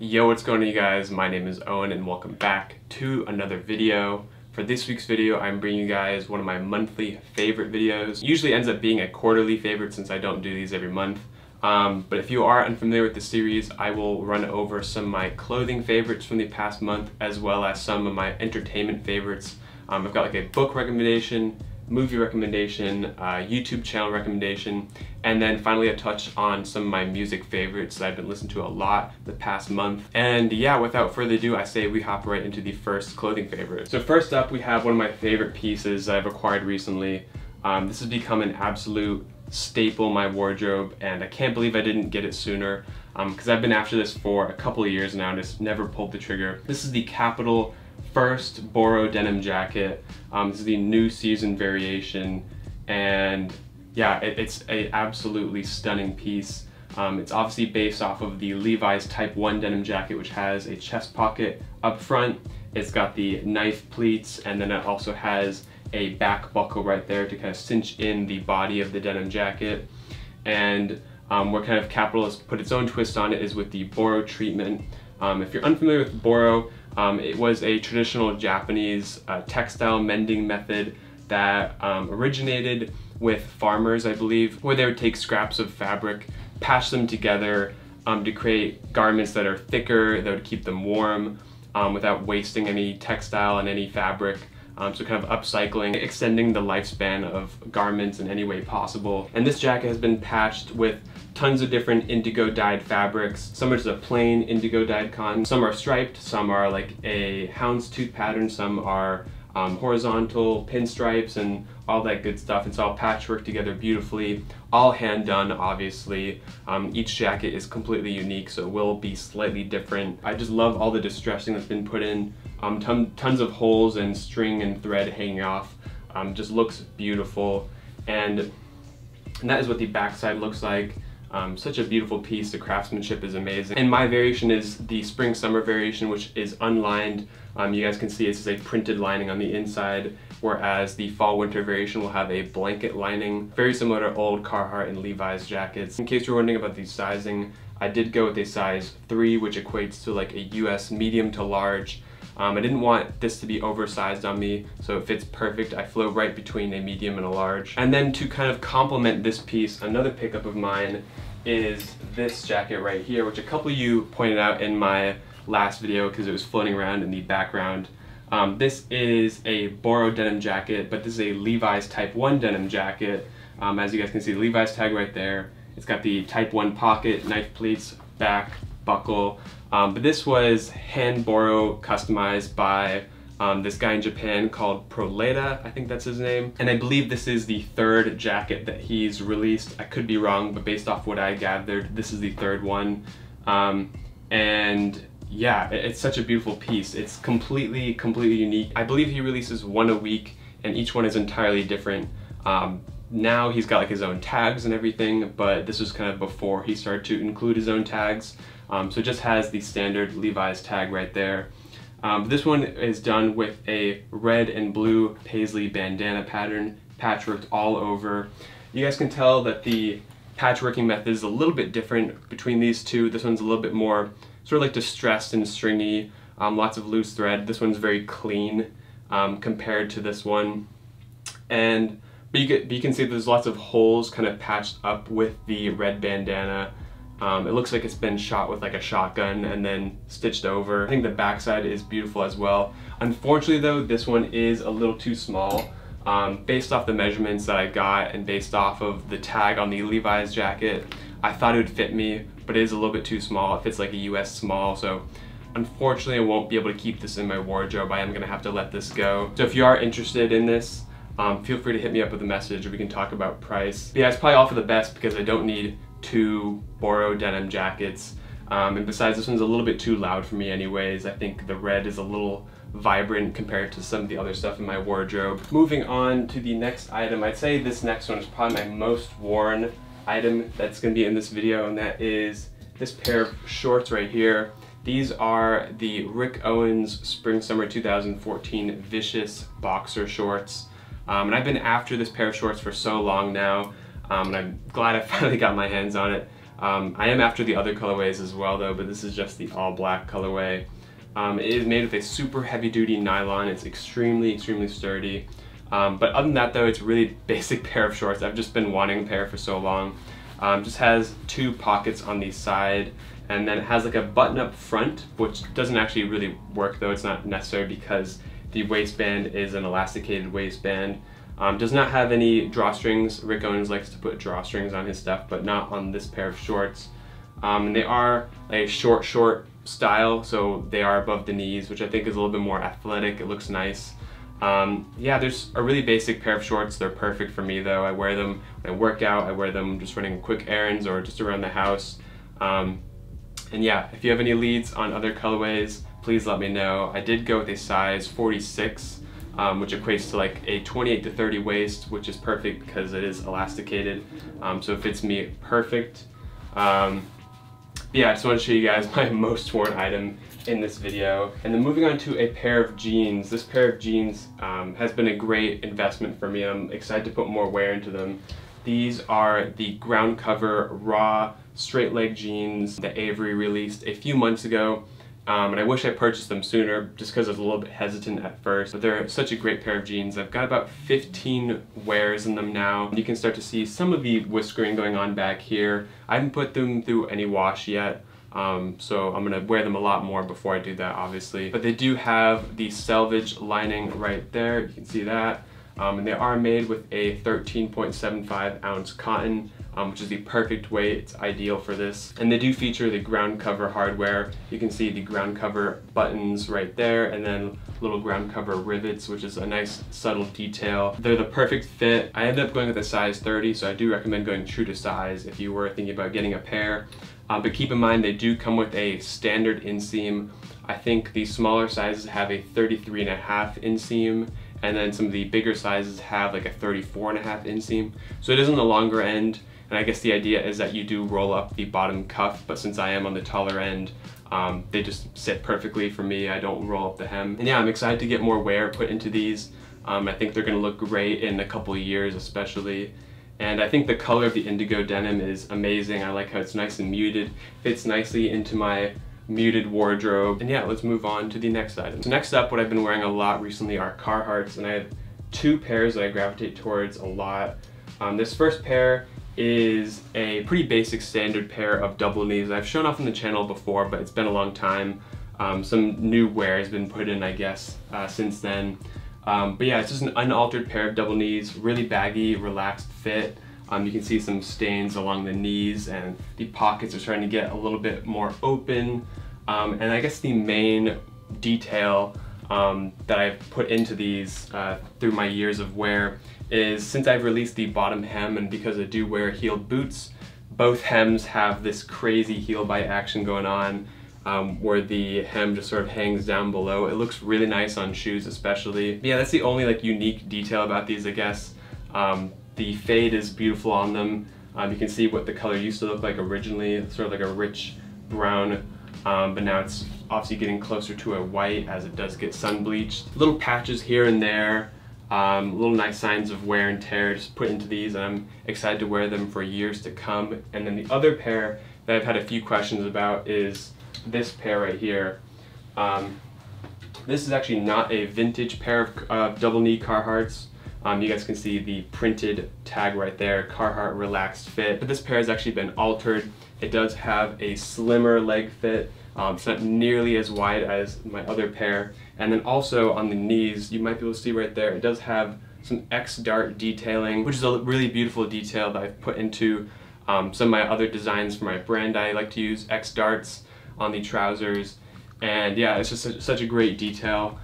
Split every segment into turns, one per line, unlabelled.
Yo, what's going on, you guys? My name is Owen and welcome back to another video. For this week's video, I'm bringing you guys one of my monthly favorite videos. Usually ends up being a quarterly favorite since I don't do these every month. But if you are unfamiliar with the series, I will run over some of my clothing favorites from the past month as well as some of my entertainment favorites. I've got like a book recommendation, movie recommendation, YouTube channel recommendation, and then finally a touch on some of my music favorites that I've been listening to a lot the past month. And yeah, without further ado, I say we hop right into the first clothing favorite. So first up, we have one of my favorite pieces I've acquired recently. This has become an absolute staple in my wardrobe, and I can't believe I didn't get it sooner because I've been after this for a couple of years now and just never pulled the trigger. This is the Kapital first Boro denim jacket. This is the new season variation, and yeah, it's a absolutely stunning piece. It's obviously based off of the Levi's Type 1 denim jacket, which has a chest pocket up front. It's got the knife pleats, and then it also has a back buckle right there to kind of cinch in the body of the denim jacket. And where kind of Kapital has put its own twist on it is with the Boro treatment. If you're unfamiliar with Boro, it was a traditional Japanese textile mending method that originated with farmers, I believe, where they would take scraps of fabric, patch them together to create garments that are thicker, that would keep them warm without wasting any textile and any fabric. So kind of upcycling, extending the lifespan of garments in any way possible. And this jacket has been patched with tons of different indigo dyed fabrics. Some are just a plain indigo dyed cotton, some are striped, some are like a houndstooth pattern, some are horizontal pinstripes and all that good stuff. It's all patchwork together beautifully, all hand done obviously. Each jacket is completely unique, so it will be slightly different. I just love all the distressing that's been put in. Tons of holes and string and thread hanging off. Just looks beautiful, and that is what the backside looks like. Such a beautiful piece. The craftsmanship is amazing. And my variation is the spring summer variation, which is unlined. You guys can see it's a printed lining on the inside, whereas the fall winter variation will have a blanket lining, very similar to old Carhartt and Levi's jackets. In case you're wondering about the sizing, I did go with a size 3, which equates to like a US medium to large. I didn't want this to be oversized on me, so it fits perfect. I float right between a medium and a large. And then to kind of complement this piece, another pickup of mine is this jacket right here, which a couple of you pointed out in my last video because it was floating around in the background. This is a Boro denim jacket, but this is a Levi's Type 1 denim jacket. As you guys can see, the Levi's tag right there. It's got the Type 1 pocket, knife pleats, back, buckle. But this was hand Boro customized by this guy in Japan called Proleta, I think that's his name. And I believe this is the third jacket that he's released. I could be wrong, but based off what I gathered, this is the third one. And yeah, it's such a beautiful piece. It's completely unique. I believe he releases one a week, and each one is entirely different. Now he's got like his own tags and everything, but this was kind of before he started to include his own tags. So it just has the standard Levi's tag right there. This one is done with a red and blue paisley bandana pattern, patchworked all over. You guys can tell that the patchworking method is a little bit different between these two. This one's a little bit more sort of like distressed and stringy, lots of loose thread. This one's very clean compared to this one. But you can see there's lots of holes kind of patched up with the red bandana. It looks like it's been shot with like a shotgun and then stitched over. I think the backside is beautiful as well. Unfortunately though, this one is a little too small. Based off the measurements that I got and based off of the tag on the Levi's jacket, I thought it would fit me, but it is a little bit too small. It fits like a US small, so unfortunately I won't be able to keep this in my wardrobe. I am gonna have to let this go. So if you are interested in this, feel free to hit me up with a message or we can talk about price. But yeah, it's probably all for the best because I don't need 2 Boro denim jackets. And besides, this one's a little bit too loud for me anyways. I think the red is a little vibrant compared to some of the other stuff in my wardrobe. Moving on to the next item, I'd say this next one is probably my most worn item that's gonna be in this video, and that is this pair of shorts right here. These are the Rick Owens Spring Summer 2014 Vicious Boxer Shorts. And I've been after this pair of shorts for so long now, and I'm glad I finally got my hands on it. I am after the other colorways as well though, but this is just the all black colorway. It is made with a super heavy duty nylon. It's extremely sturdy. But other than that though, it's a really basic pair of shorts. I've just been wanting a pair for so long. Just has 2 pockets on the side, and then it has like a button up front, which doesn't actually really work though. It's not necessary because the waistband is an elasticated waistband. Does not have any drawstrings. Rick Owens likes to put drawstrings on his stuff, but not on this pair of shorts. And they are a short style, so they are above the knees, which I think is a little bit more athletic. It looks nice. Yeah, there's a really basic pair of shorts. They're perfect for me though. I wear them when I work out. I wear them just running quick errands or just around the house. And yeah, if you have any leads on other colorways, please let me know. I did go with a size 46, which equates to like a 28 to 30 waist, which is perfect because it is elasticated. So it fits me perfect. Yeah, I just want to show you guys my most worn item in this video. And then moving on to a pair of jeans. This pair of jeans has been a great investment for me. I'm excited to put more wear into them. These are the ground cover raw straight leg jeans that Avery released a few months ago. And I wish I purchased them sooner just because I was a little bit hesitant at first, but they're such a great pair of jeans. I've got about 15 wears in them now. You can start to see some of the whiskering going on back here. I haven't put them through any wash yet, so I'm gonna wear them a lot more before I do that, obviously. But they do have the selvage lining right there, you can see that. And they are made with a 13.75 ounce cotton, which is the perfect weight. It's ideal for this. And they do feature the ground cover hardware. You can see the ground cover buttons right there, and then little ground cover rivets, which is a nice subtle detail. They're the perfect fit. I ended up going with a size 30, so I do recommend going true to size if you were thinking about getting a pair. But keep in mind, they do come with a standard inseam. I think the smaller sizes have a 33.5 inseam, and then some of the bigger sizes have like a 34.5 inseam. So it is on the longer end, and I guess the idea is that you do roll up the bottom cuff, but since I am on the taller end, they just sit perfectly for me. I don't roll up the hem. And yeah, I'm excited to get more wear put into these. I think they're gonna look great in a couple of years especially. And I think the color of the indigo denim is amazing. I like how it's nice and muted, fits nicely into my muted wardrobe. And yeah, let's move on to the next item. So next up, what I've been wearing a lot recently are Carhartts, and I have 2 pairs that I gravitate towards a lot. This first pair is a pretty basic standard pair of double knees. I've shown off on the channel before, but it's been a long time. Some new wear has been put in, I guess, since then. But yeah, it's just an unaltered pair of double knees, really baggy, relaxed fit. You can see some stains along the knees, and the pockets are starting to get a little bit more open. And I guess the main detail that I've put into these through my years of wear is, since I've released the bottom hem, and because I do wear heeled boots, both hems have this crazy heel bite action going on, where the hem just sort of hangs down below. It looks really nice on shoes especially. But yeah, that's the only like unique detail about these, I guess. The fade is beautiful on them. You can see what the color used to look like originally. It's sort of like a rich brown, but now it's obviously getting closer to a white as it does get sun bleached. Little patches here and there, little nice signs of wear and tear just put into these, and I'm excited to wear them for years to come. And then the other pair that I've had a few questions about is this pair right here. This is actually not a vintage pair of double knee Carhartts. You guys can see the printed tag right there, Carhartt relaxed fit. But this pair has actually been altered. It does have a slimmer leg fit. It's not nearly as wide as my other pair. And then also on the knees, you might be able to see right there, it does have some X-dart detailing, which is a really beautiful detail that I've put into some of my other designs for my brand. I like to use X-darts on the trousers. And yeah, it's just such a great detail.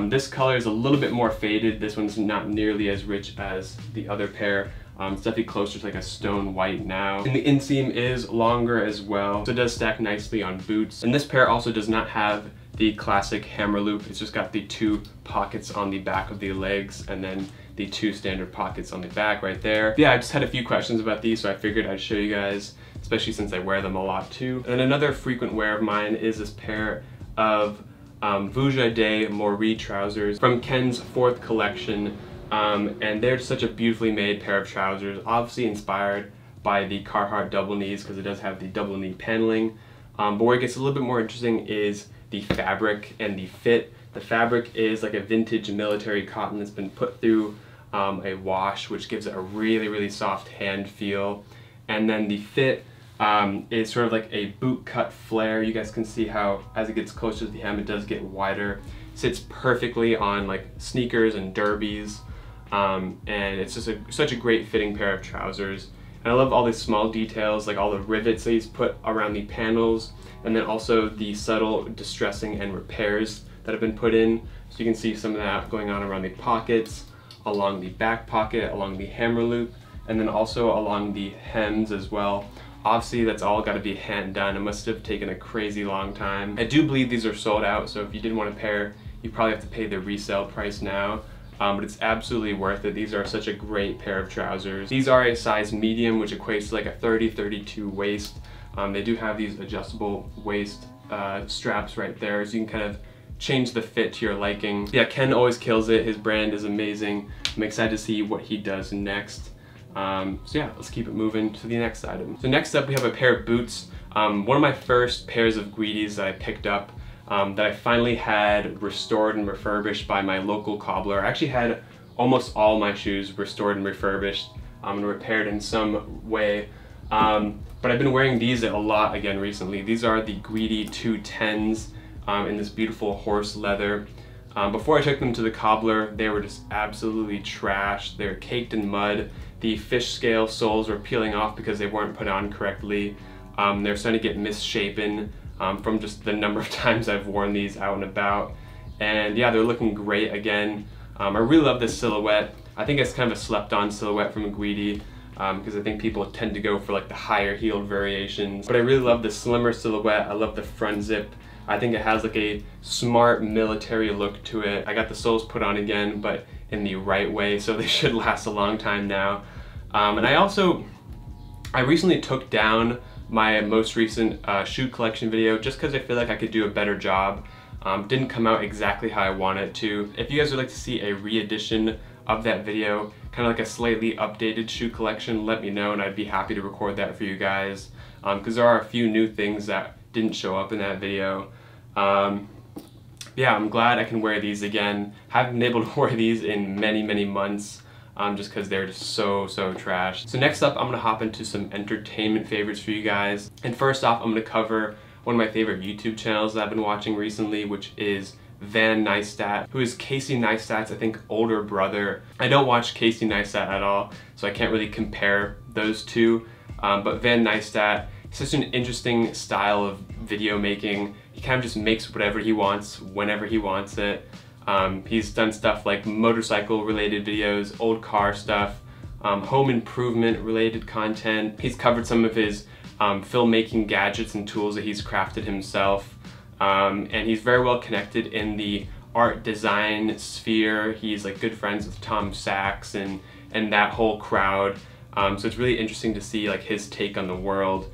This color is a little bit more faded. This one's not nearly as rich as the other pair. It's definitely closer to like a stone white now. And the inseam is longer as well, so it does stack nicely on boots. And this pair also does not have the classic hammer loop. It's just got the 2 pockets on the back of the legs, and then the 2 standard pockets on the back right there. Yeah, I just had a few questions about these, so I figured I'd show you guys, especially since I wear them a lot too. And another frequent wear of mine is this pair of Vuja De Trousers from Ken's 4th collection, and they're such a beautifully made pair of trousers, obviously inspired by the Carhartt double knees because it does have the double knee paneling. But where it gets a little bit more interesting is the fabric and the fit. The fabric is like a vintage military cotton that's been put through a wash, which gives it a really soft hand feel. And then the fit is sort of like a boot cut flare. You guys can see how as it gets closer to the hem it does get wider. Sits perfectly on like sneakers and derbies, and it's just such a great fitting pair of trousers. And I love all these small details, like all the rivets that he's put around the panels, and then also the subtle distressing and repairs that have been put in. So you can see some of that going on around the pockets, along the back pocket, along the hammer loop, and then also along the hems as well. Obviously that's all got to be hand done. It must have taken a crazy long time. I do believe these are sold out, so if you didn't want a pair, you probably have to pay the resale price now. But it's absolutely worth it. These are such a great pair of trousers. These are a size medium, which equates to like a 30-32 waist. They do have these adjustable waist straps right there, so you can kind of change the fit to your liking. Yeah, Ken always kills it. His brand is amazing. I'm excited to see what he does next. So yeah, let's keep it moving to the next item. So next up we have a pair of boots. One of my first pairs of Guidis that I picked up that I finally had restored and refurbished by my local cobbler. I actually had almost all my shoes restored and refurbished and repaired in some way. But I've been wearing these a lot again recently. These are the Guidi 210s in this beautiful horse leather. Before I took them to the cobbler, they were just absolutely trashed. They're caked in mud. The fish scale soles were peeling off because they weren't put on correctly. They're starting to get misshapen from just the number of times I've worn these out and about. And yeah, they're looking great again. I really love this silhouette. I think it's kind of a slept on silhouette from Guidi because I think people tend to go for like the higher heeled variations. But I really love the slimmer silhouette. I love the front zip. I think it has like a smart military look to it. I got the soles put on again, but in the right way, so they should last a long time now. And I recently took down my most recent shoe collection video just because I feel like I could do a better job. Didn't come out exactly how I wanted it to. If you guys would like to see a re-edition of that video, kind of like a slightly updated shoe collection, let me know and I'd be happy to record that for you guys. Because there are a few new things that didn't show up in that video. Yeah, I'm glad I can wear these again. Haven't been able to wear these in many months just because they're just so trash. So next up, I'm gonna hop into some entertainment favorites for you guys. And first off, I'm gonna cover one of my favorite YouTube channels that I've been watching recently, which is Van Neistat, who is Casey Neistat's, I think, older brother. I don't watch Casey Neistat at all, so I can't really compare those two. But Van Neistat, such an interesting style of video making. He kind of just makes whatever he wants, whenever he wants it. He's done stuff like motorcycle related videos, old car stuff, home improvement related content. He's covered some of his filmmaking gadgets and tools that he's crafted himself. And he's very well connected in the art design sphere. He's like good friends with Tom Sachs and that whole crowd. So it's really interesting to see like his take on the world.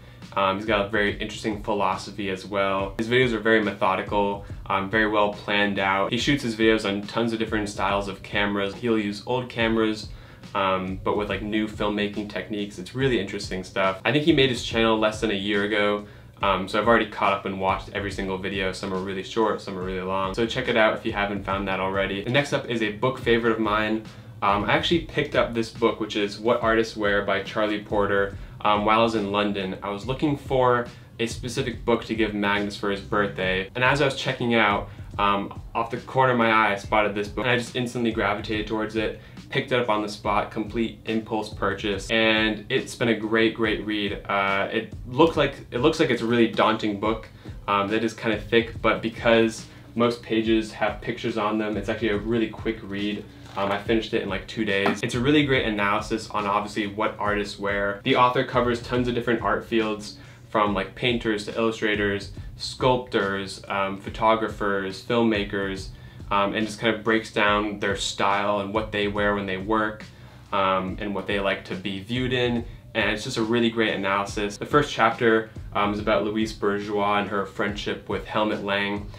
He's got a very interesting philosophy as well. His videos are very methodical, very well planned out. He shoots his videos on tons of different styles of cameras. He'll use old cameras, but with like new filmmaking techniques. It's really interesting stuff. I think he made his channel less than a year ago, so I've already caught up and watched every single video. Some are really short, some are really long. So check it out if you haven't found that already. And next up is a book favorite of mine. I actually picked up this book, which is What Artists Wear by Charlie Porter. While I was in London, I was looking for a specific book to give Magnus for his birthday, and as I was checking out, off the corner of my eye I spotted this book and I just instantly gravitated towards it, picked it up on the spot, complete impulse purchase, and it's been a great read. It looks like it's a really daunting book that is kind of thick, but because most pages have pictures on them, it's actually a really quick read. I finished it in like 2 days. It's a really great analysis on obviously what artists wear. The author covers tons of different art fields, from like painters to illustrators, sculptors, photographers, filmmakers, and just kind of breaks down their style and what they wear when they work, and what they like to be viewed in. And it's just a really great analysis. The first chapter is about Louise Bourgeois and her friendship with Helmut Lang,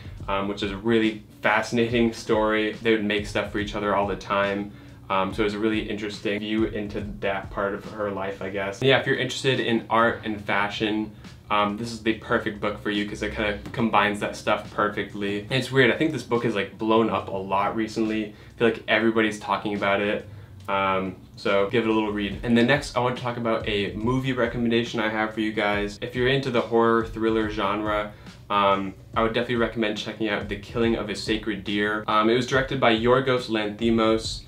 which is a really fascinating story. They would make stuff for each other all the time. So it was a really interesting view into that part of her life, I guess. Yeah, if you're interested in art and fashion, this is the perfect book for you because it kind of combines that stuff perfectly. And it's weird, I think this book is like blown up a lot recently. I feel like everybody's talking about it. So give it a little read. And then next I want to talk about a movie recommendation I have for you guys. If you're into the horror thriller genre, I would definitely recommend checking out The Killing of a Sacred Deer. It was directed by Yorgos Lanthimos,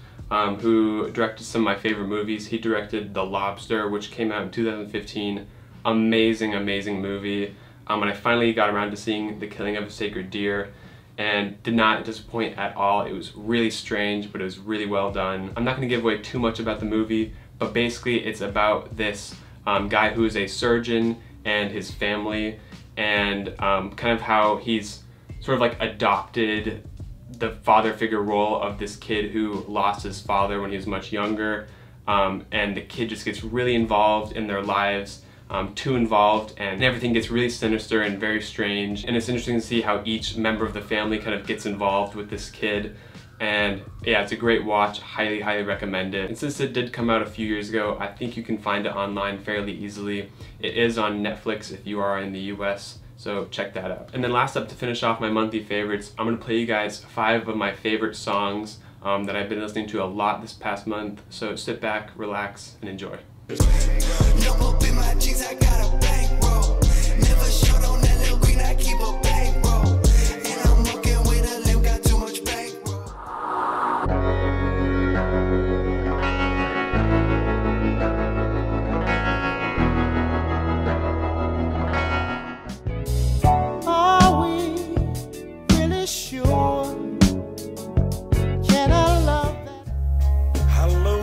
who directed some of my favorite movies. He directed The Lobster, which came out in 2015. Amazing, amazing movie. And I finally got around to seeing The Killing of a Sacred Deer, and did not disappoint at all. It was really strange, but it was really well done. I'm not going to give away too much about the movie, but basically it's about this guy who is a surgeon and his family, and kind of how he's sort of like adopted the father figure role of this kid who lost his father when he was much younger, and the kid just gets really involved in their lives. Too involved, and everything gets really sinister and very strange, and it's interesting to see how each member of the family kind of gets involved with this kid. And yeah, it's a great watch. Highly, highly recommend it. And since it did come out a few years ago, I think you can find it online fairly easily. It is on Netflix if you are in the US, so check that out. And then last up, to finish off my monthly favorites, I'm gonna play you guys 5 of my favorite songs that I've been listening to a lot this past month. So sit back, relax, and enjoy.
No up in my jeans, I got a bankroll. Never short on that little green, I keep a bankroll. And I'm working with a limb, got too much bankroll. Are we really sure? Can I love that? Hello,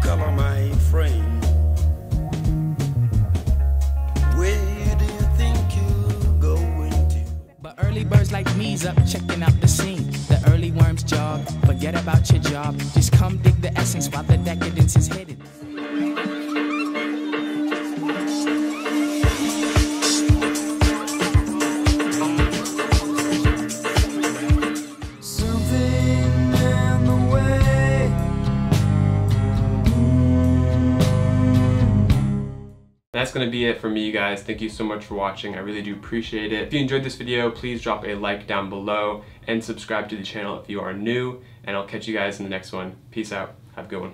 color my frame.
Early birds like me's up checking out the scene. The early worms jog, forget about your job. Just come dig the essence while the decadence is hidden.
That's going to be it for me, guys. Thank you so much for watching. I really do appreciate it. If you enjoyed this video, please drop a like down below and subscribe to the channel if you are new, and I'll catch you guys in the next one. Peace out. Have a good one.